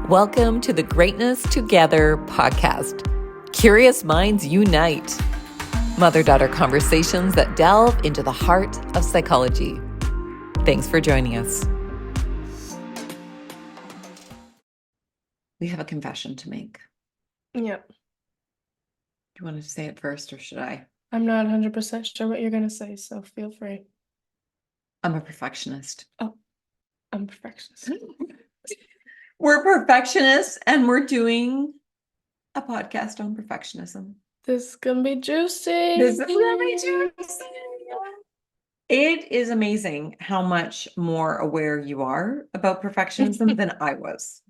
Welcome to the Greatness Together podcast. Curious minds unite. Mother-daughter conversations that delve into the heart of psychology. Thanks for joining us. We have a confession to make. Yep. Do you want to say it first or should I? I'm not 100% sure what you're going to say, so feel free. I'm a perfectionist. Oh, I'm a perfectionist. We're perfectionists and we're doing a podcast on perfectionism. This is going to be juicy. This is gonna be juicy. It is amazing how much more aware you are about perfectionism than I was.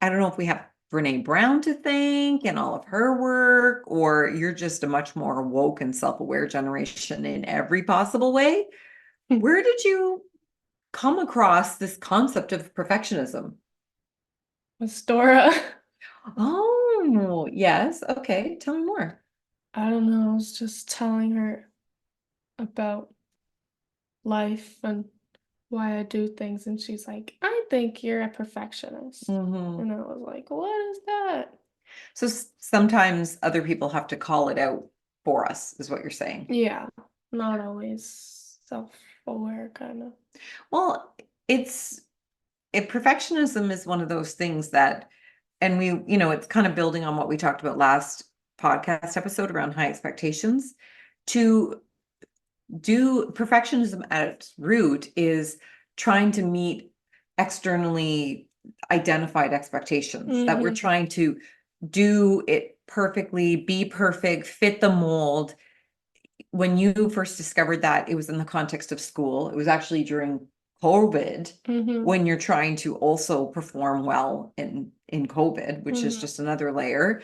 I don't know if we have Brene Brown to thank and all of her work, or you're just a much more woke and self-aware generation in every possible way. Where did you come across this concept of perfectionism? Astora. Oh, yes. Okay. Tell me more. I don't know. I was just telling her about life and why I do things, and she's like, I think you're a perfectionist. Mhm. And I was like, what is that? So sometimes other people have to call it out for us, is what you're saying. Yeah, not always self-aware, kind of. Well, perfectionism is one of those things that, and it's kind of building on what we talked about last podcast episode around high expectations. To do perfectionism at its root is trying to meet externally identified expectations, that we're trying to do it perfectly, be perfect, fit the mold. When you first discovered that, it was in the context of school. It was actually during COVID, when you're trying to also perform well in COVID, which is just another layer.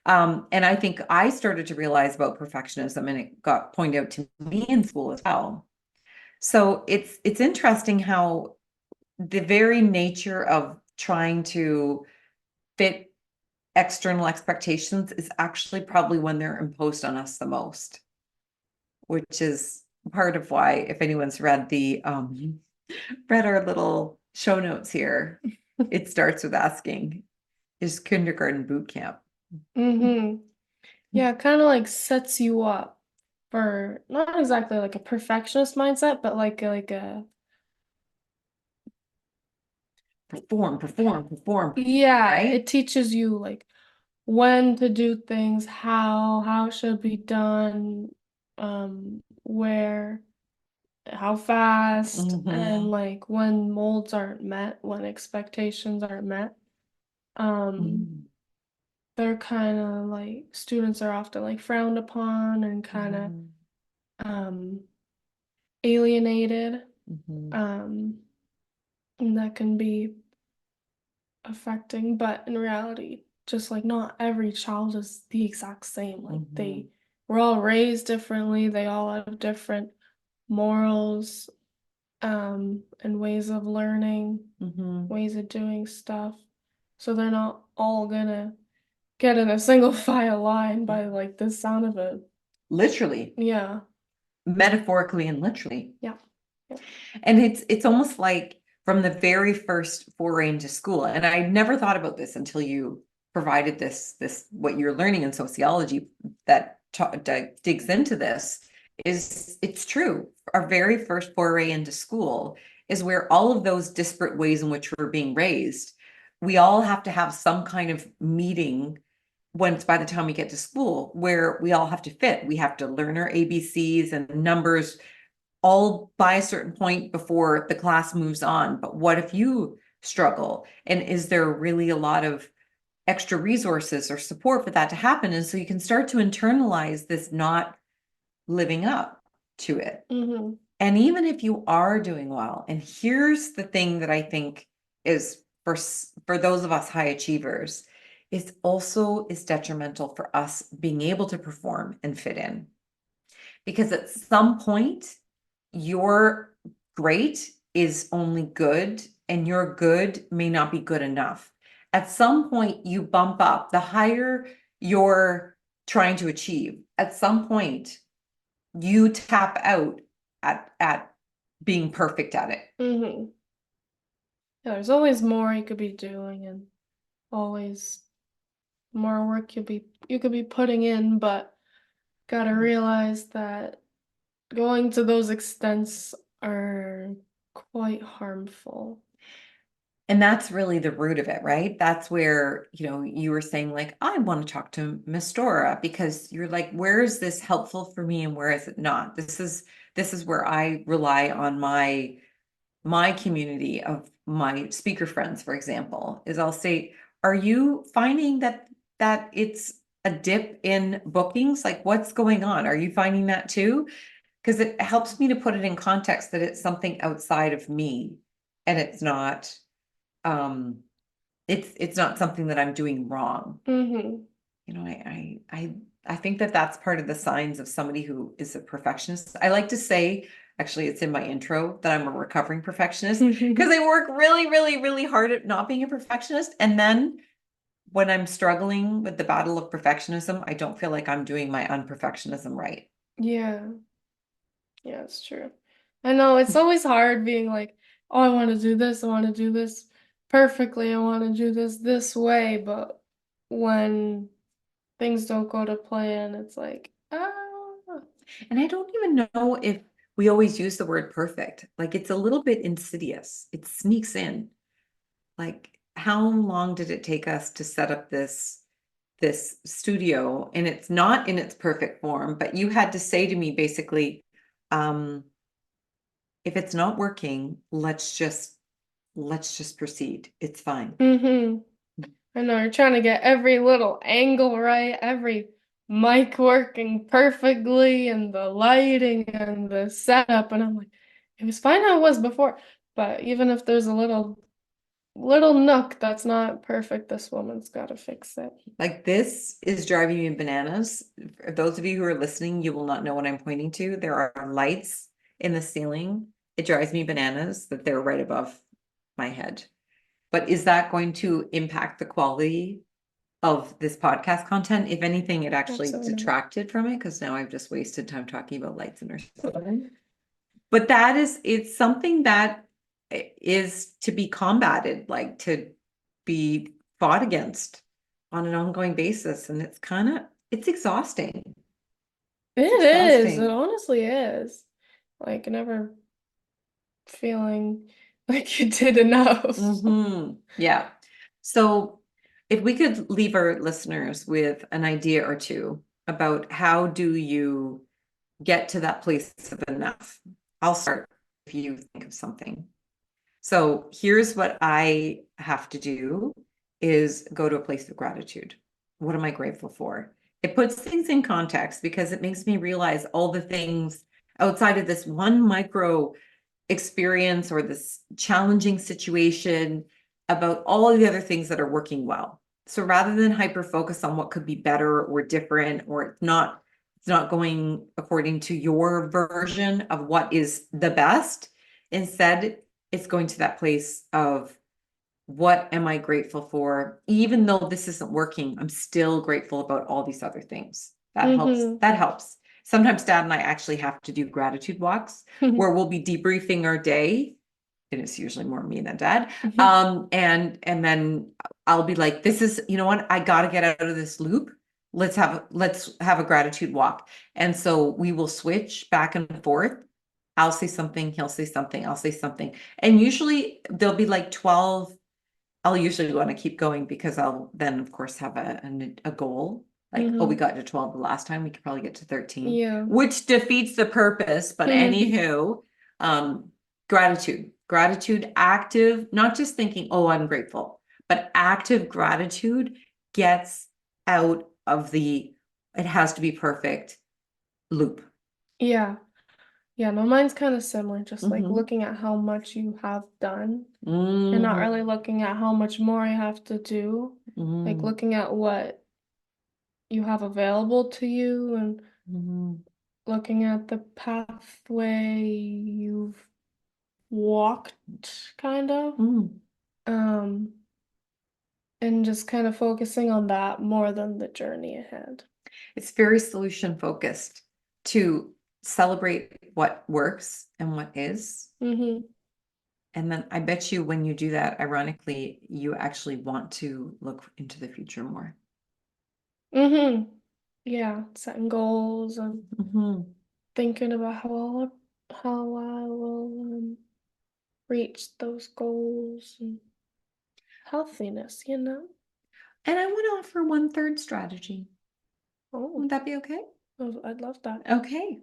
And I think I started to realize about perfectionism, and it got pointed out to me in school as well. So it's interesting how the very nature of trying to fit external expectations is actually probably when they're imposed on us the most, which is part of why, if anyone's read read our little show notes here, it starts with asking, is kindergarten boot camp? Yeah, it kind of like sets you up for not exactly like a perfectionist mindset, but like a Perform, yeah, right? it teaches you like when to do things, how it should be done, where, how fast, and like when molds aren't met, when expectations aren't met. They're kind of like students are often like frowned upon and kind of alienated. And that can be affecting, but in reality, just like not every child is the exact same. Like we're all raised differently, they all have different morals, and ways of learning, ways of doing stuff. So they're not all gonna get in a single file line by like the sound of it. Literally, Yeah. metaphorically and literally. Yeah. And it's almost like from the very first foray into school, and I never thought about this until you provided this what you're learning in sociology that digs into this, is it's true. Our very first foray into school is where all of those disparate ways in which we're being raised, we all have to have some kind of meeting when it's by the time we get to school where we all have to fit. We have to learn our ABCs and numbers all by a certain point before the class moves on. But what if you struggle? And is there really a lot of extra resources or support for that to happen? And so you can start to internalize this not living up to it. And even if you are doing well, and here's the thing that I think is for those of us high achievers, it also is detrimental for us being able to perform and fit in. Because at some point, your great is only good, and your good may not be good enough. At some point, you bump up. The higher you're trying to achieve, at some point, you tap out at being perfect at it. Yeah, there's always more you could be doing, and always more work you could be putting in, but gotta realize that going to those extents are quite harmful. And that's really the root of it, right? That's where, you were saying like, I want to talk to Miss Dora because you're like, where is this helpful for me and where is it not? This is where I rely on my community of my speaker friends, for example, is I'll say, are you finding that it's a dip in bookings? Like what's going on? Are you finding that too? Because it helps me to put it in context that it's something outside of me and um it's not something that I'm doing wrong. Mm-hmm. I think that that's part of the signs of somebody who is a perfectionist. I like to say, actually, it's in my intro that I'm a recovering perfectionist because I work really, really, really hard at not being a perfectionist. And then when I'm struggling with the battle of perfectionism, I don't feel like I'm doing my unperfectionism right. Yeah. Yeah, it's true. I know it's always hard being like, oh, I want to do this, I want to do this perfectly, I want to do this way, but when things don't go to plan, it's like, ah. And I don't even know if we always use the word perfect. Like it's a little bit insidious. It sneaks in. Like, how long did it take us to set up this studio? And it's not in its perfect form, but you had to say to me basically, um, if it's not working, let's just proceed. It's fine. Mm-hmm. I know you're trying to get every little angle right, every mic working perfectly, and the lighting and the setup, and I'm like, it was fine how it was before, but even if there's a little nook that's not perfect, this woman's got to fix it. Like this is driving me bananas. For those of you who are listening, you will not know what I'm pointing to. There are lights in the ceiling. It drives me bananas that they're right above my head. But is that going to impact the quality of this podcast content? If anything, it actually Absolutely not. detracted from it because now I've just wasted time talking about lights in our Mhm. ceiling. But it's something that is to be combated, like to be fought against on an ongoing basis. And it's exhausting. It It's is. It exhausting. honestly is. Like never feeling like you did enough. Yeah. So if we could leave our listeners with an idea or two about how do you get to that place of enough? I'll start if you think of something. So here's what I have to do is go to a place of gratitude. What am I grateful for? It puts things in context because it makes me realize all the things outside of this one micro experience or this challenging situation about all of the other things that are working well. So rather than hyper focus on what could be better or different or it's not going according to your version of what is the best, instead it's going to that place of what am I grateful for? Even though this isn't working, I'm still grateful about all these other things. That helps. Mm-hmm. That helps. Sometimes dad and I actually have to do gratitude walks where we'll be debriefing our day. And it's usually more me than dad. And then I'll be like, this is, you know what? I gotta get out of this loop. Let's have a gratitude walk. And so we will switch back and forth. I'll say something, he'll say something, I'll say something. And usually there'll be like 12. I'll usually want to keep going because I'll then, of course, have a goal. Like, oh, we Mm-hmm. got to 12 the last time. We could probably get to 13, Yeah. which defeats the purpose. But anywho, um, gratitude, active, not just thinking, oh, I'm grateful, but active gratitude gets out of it has to be perfect loop. Yeah. Yeah, no, mine's kind of similar, just like Mm-hmm. looking at how much you have done and not Mm-hmm. really looking at how much more you have to do. Like Mm-hmm. looking at what you have available to you and Mm-hmm. looking at the pathway you've walked, kind of. Mm-hmm. Um, and just kind of focusing on that more than the journey ahead. It's very solution focused to celebrate what works and what is. Mm-hmm. And then I bet you when you do that, ironically, you actually want to look into the future more. Mm-hmm. Yeah, setting goals and Mm-hmm. thinking about how I will reach those goals and healthiness, you know? And I want to offer one third strategy. Oh, Would that be okay? I'd love that. Okay.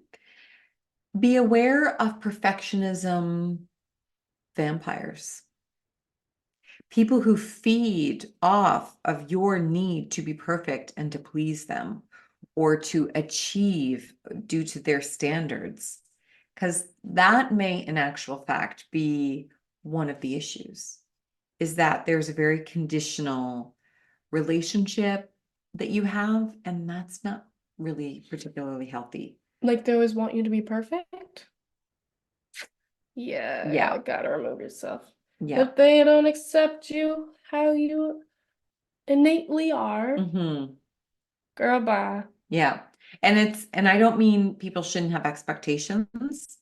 Be aware of perfectionism vampires. People who feed off of your need to be perfect and to please them or to achieve due to their standards. Because that may, in actual fact, be one of the issues, is that there's a very conditional relationship that you have, and that's not really particularly healthy. Like they always want you to be perfect? Yeah, Yeah. gotta remove yourself. Yeah. If they don't accept you how you innately are, Mm-hmm. girl, bye. Yeah. And I don't mean people shouldn't have expectations.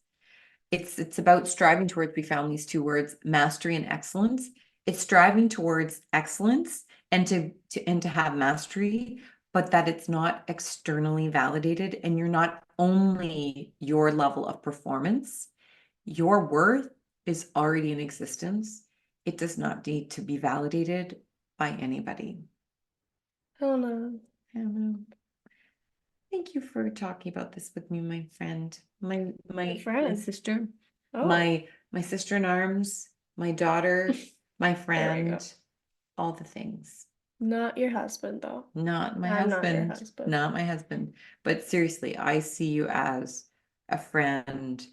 It's about striving towards, we found these two words, mastery and excellence. It's striving towards excellence and to have mastery, but that it's not externally validated, and you're not only your level of performance. Your worth is already in existence. It does not need to be validated by anybody. Hell no. Hello. Thank you for talking about this with me, my friend. My friend. sister. Oh, My sister in arms, my daughter, my there we go. friend, all the things. Not your husband, though. Not my I'm not your husband, husband. not my husband. But seriously, I see you as a friend.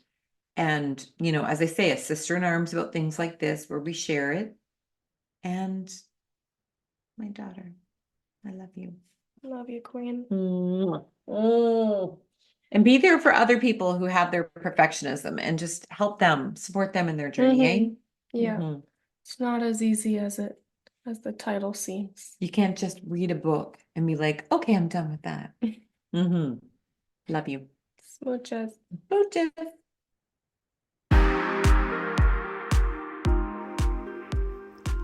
And, as I say, a sister in arms about things like this where we share it. And my daughter, I love you. Love you, queen. And be there for other people who have their perfectionism and just help them, support them in their journey, eh? Yeah. Mhm. It's not as easy as the title seems. You can't just read a book and be like, okay, I'm done with that. Love you. Smooches. Smooches.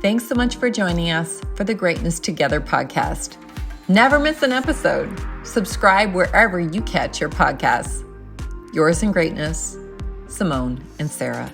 Thanks so much for joining us for the Greatness Together podcast. Never miss an episode. Subscribe wherever you catch your podcasts. Yours in greatness, Simonne and Sarah.